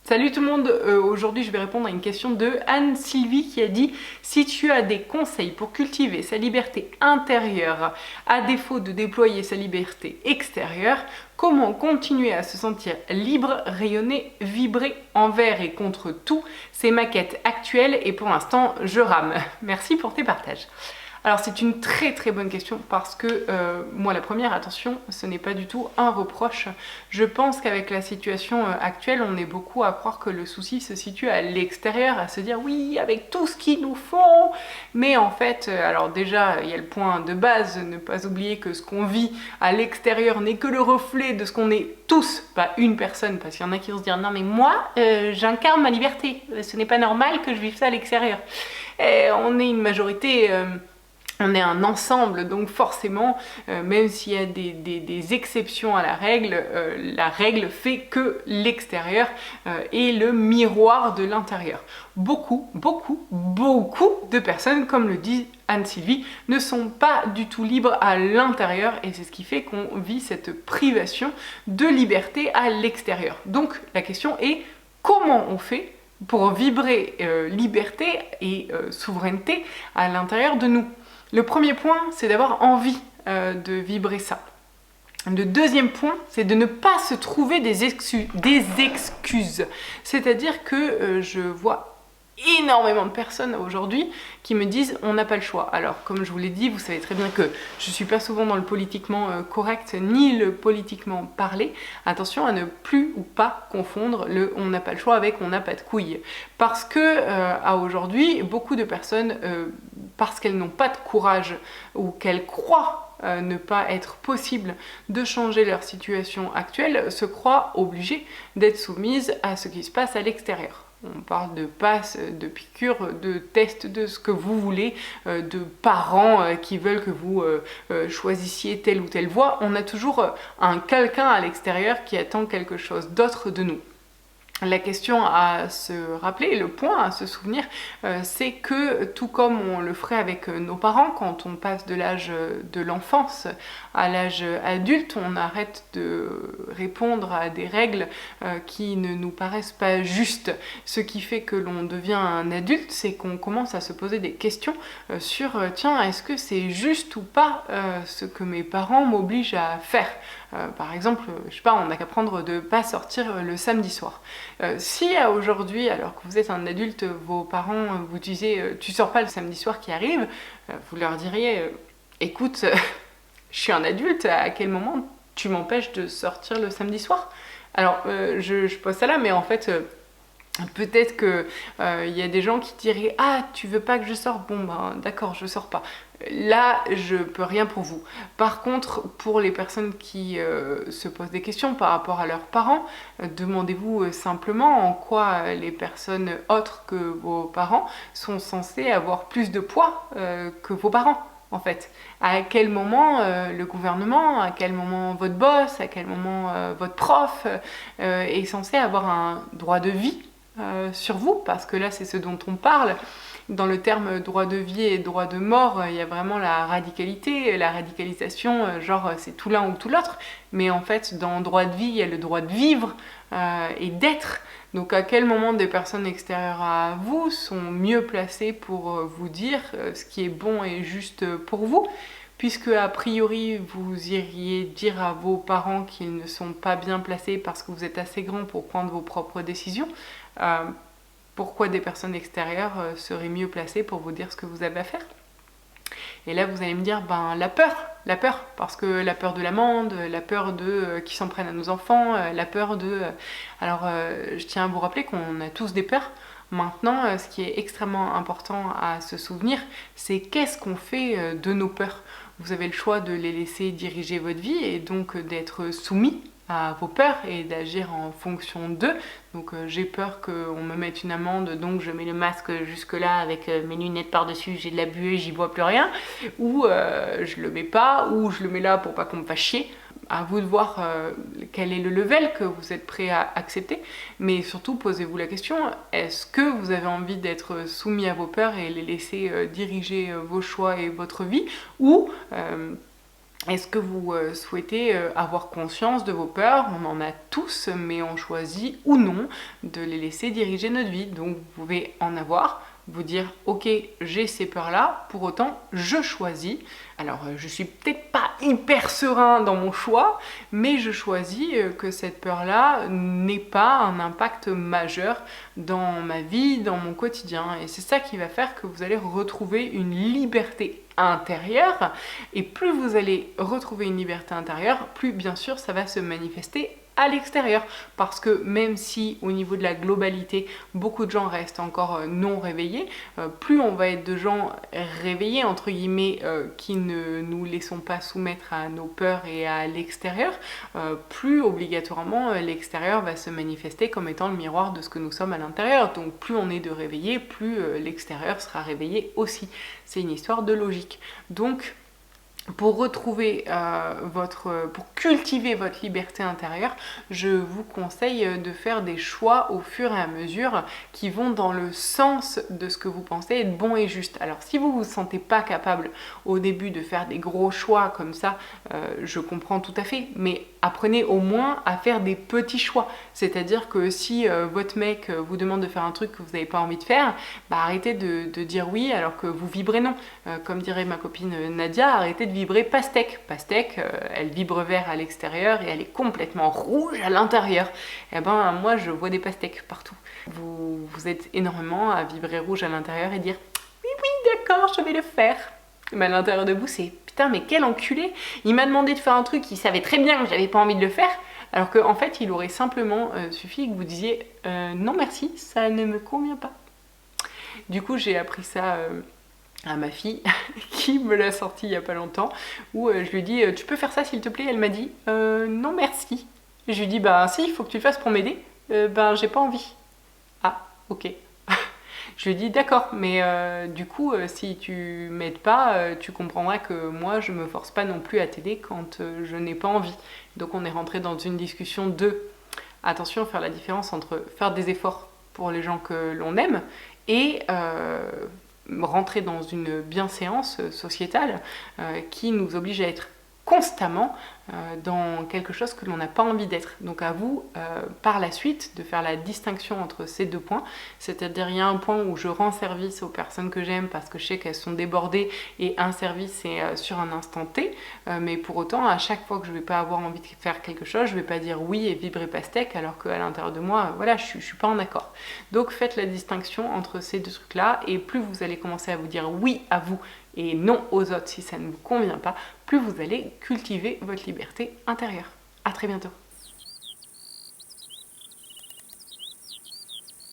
Salut tout le monde, aujourd'hui je vais répondre à une question de Anne-Sylvie qui a dit « Si tu as des conseils pour cultiver sa liberté intérieure à défaut de déployer sa liberté extérieure, comment continuer à se sentir libre, rayonner, vibrer envers et contre tout? C'est ma quête actuelle et pour l'instant je rame. » Merci pour tes partages. Alors c'est une très bonne question parce que moi la première, attention, ce n'est pas du tout un reproche. Je pense qu'avec la situation actuelle, on est beaucoup à croire que le souci se situe à l'extérieur, à se dire oui, avec tout ce qu'ils nous font. Mais en fait, alors déjà, il y a le point de base, ne pas oublier que ce qu'on vit à l'extérieur n'est que le reflet de ce qu'on est tous, pas une personne, parce qu'il y en a qui vont se dire non mais moi, j'incarne ma liberté, ce n'est pas normal que je vive ça à l'extérieur. On est une majorité... On est un ensemble, donc forcément, même s'il y a des exceptions à la règle fait que l'extérieur est le miroir de l'intérieur. Beaucoup de personnes, comme le dit Anne-Sylvie, ne sont pas du tout libres à l'intérieur et c'est ce qui fait qu'on vit cette privation de liberté à l'extérieur. Donc la question est comment on fait pour vibrer liberté et souveraineté à l'intérieur de nous? Le premier point, c'est d'avoir envie de vibrer ça. Le deuxième point, c'est de ne pas se trouver des excuses. C'est-à-dire que je vois énormément de personnes aujourd'hui qui me disent on n'a pas le choix. Alors comme je vous l'ai dit, vous savez très bien que je suis pas souvent dans le politiquement correct ni le politiquement parlé. Attention à ne plus ou pas confondre le on n'a pas le choix avec on n'a pas de couilles. Parce que à aujourd'hui, beaucoup de personnes, parce qu'elles n'ont pas de courage ou qu'elles croient ne pas être possible de changer leur situation actuelle, se croient obligées d'être soumises à ce qui se passe à l'extérieur. On parle de passes, de piqûres, de tests, de ce que vous voulez, de parents qui veulent que vous choisissiez telle ou telle voie. On a toujours un quelqu'un à l'extérieur qui attend quelque chose d'autre de nous. La question à se rappeler, le point à se souvenir, c'est que tout comme on le ferait avec nos parents, quand on passe de l'âge de l'enfance à l'âge adulte, on arrête de répondre à des règles qui ne nous paraissent pas justes. Ce qui fait que l'on devient un adulte, c'est qu'on commence à se poser des questions sur tiens, est-ce que c'est juste ou pas ce que mes parents m'obligent à faire? Par exemple, je sais pas, on n'a qu'à prendre de pas sortir le samedi soir. Si aujourd'hui, alors que vous êtes un adulte, vos parents vous disaient tu sors pas le samedi soir qui arrive, vous leur diriez écoute, je suis un adulte, à quel moment tu m'empêches de sortir le samedi soir? Alors je pose ça là, mais en fait peut-être que y a des gens qui diraient ah tu veux pas que je sorte, bon ben d'accord je sors pas. Là, je peux rien pour vous. Par contre, pour les personnes qui se posent des questions par rapport à leurs parents, demandez-vous simplement en quoi les personnes autres que vos parents sont censées avoir plus de poids que vos parents, en fait. À quel moment le gouvernement, à quel moment votre boss, à quel moment votre prof est censé avoir un droit de vie sur vous, parce que là, c'est ce dont on parle. Dans le terme droit de vie et droit de mort, il y a vraiment la radicalité, la radicalisation, genre c'est tout l'un ou tout l'autre. Mais en fait, dans droit de vie, il y a le droit de vivre et d'être. Donc à quel moment des personnes extérieures à vous sont mieux placées pour vous dire ce qui est bon et juste pour vous? Puisque a priori vous iriez dire à vos parents qu'ils ne sont pas bien placés parce que vous êtes assez grand pour prendre vos propres décisions, pourquoi des personnes extérieures seraient mieux placées pour vous dire ce que vous avez à faire? Et là vous allez me dire ben la peur, parce que la peur de l'amende, la peur de qui s'en prennent à nos enfants, la peur de... Alors je tiens à vous rappeler qu'on a tous des peurs. Maintenant, ce qui est extrêmement important à se souvenir, c'est qu'est-ce qu'on fait de nos peurs. Vous avez le choix de les laisser diriger votre vie et donc d'être soumis à vos peurs et d'agir en fonction d'eux. Donc j'ai peur qu'on me mette une amende, donc je mets le masque jusque là avec mes lunettes par-dessus, j'ai de la buée, j'y vois plus rien, ou je le mets pas, ou je le mets là pour pas qu'on me fasse chier. À vous de voir quel est le level que vous êtes prêt à accepter, mais surtout posez-vous la question, est-ce que vous avez envie d'être soumis à vos peurs et les laisser diriger vos choix et votre vie, ou Est-ce que vous souhaitez avoir conscience de vos peurs? On en a tous, mais on choisit ou non de les laisser diriger notre vie. Donc vous pouvez en avoir, vous dire ok, j'ai ces peurs-là, pour autant je choisis. Alors je suis peut-être pas hyper serein dans mon choix, mais je choisis que cette peur-là n'ait pas un impact majeur dans ma vie, dans mon quotidien. Et c'est ça qui va faire que vous allez retrouver une liberté intérieure, et plus vous allez retrouver une liberté intérieure, plus bien sûr ça va se manifester à l'extérieur, parce que même si au niveau de la globalité beaucoup de gens restent encore non réveillés, plus on va être de gens réveillés entre guillemets qui ne nous laissons pas soumettre à nos peurs et à l'extérieur, plus obligatoirement l'extérieur va se manifester comme étant le miroir de ce que nous sommes à l'intérieur. Donc plus on est de réveillés, plus l'extérieur sera réveillé aussi. C'est une histoire de logique. Donc pour retrouver pour cultiver votre liberté intérieure, je vous conseille de faire des choix au fur et à mesure qui vont dans le sens de ce que vous pensez être bon et juste. Alors si vous ne vous sentez pas capable au début de faire des gros choix comme ça, je comprends tout à fait, mais apprenez au moins à faire des petits choix. C'est-à-dire que si votre mec vous demande de faire un truc que vous n'avez pas envie de faire, bah arrêtez de dire oui alors que vous vibrez non. Comme dirait ma copine Nadia, arrêtez de vibrer pastèque. Pastèque, elle vibre vert à l'extérieur et elle est complètement rouge à l'intérieur. Et ben moi je vois des pastèques partout. Vous êtes énormément à vibrer rouge à l'intérieur et dire oui oui d'accord je vais le faire. Mais à l'intérieur de vous c'est putain mais quel enculé, il m'a demandé de faire un truc, il savait très bien que j'avais pas envie de le faire, alors qu'en fait il aurait simplement suffi que vous disiez non merci, ça ne me convient pas. Du coup j'ai appris ça à ma fille qui me l'a sorti il y a pas longtemps, où je lui ai dit tu peux faire ça s'il te plaît, elle m'a dit non merci. Je lui ai dit bah si, il faut que tu le fasses pour m'aider. Ben j'ai pas envie. Ah ok. Je lui ai dit d'accord, mais du coup si tu m'aides pas, tu comprendras que moi je me force pas non plus à t'aider quand je n'ai pas envie. Donc on est rentré dans une discussion de attention, faire la différence entre faire des efforts pour les gens que l'on aime et rentrer dans une bienséance sociétale qui nous oblige à être constamment dans quelque chose que l'on n'a pas envie d'être. Donc à vous, par la suite, de faire la distinction entre ces deux points, c'est-à-dire il y a un point où je rends service aux personnes que j'aime parce que je sais qu'elles sont débordées et un service c'est sur un instant T, mais pour autant à chaque fois que je vais pas avoir envie de faire quelque chose, je vais pas dire oui et vibrer pastèque alors qu'à l'intérieur de moi, voilà, je suis pas en accord. Donc faites la distinction entre ces deux trucs-là, et plus vous allez commencer à vous dire oui à vous et non aux autres si ça ne vous convient pas, plus vous allez cultiver votre liberté intérieure. À très bientôt.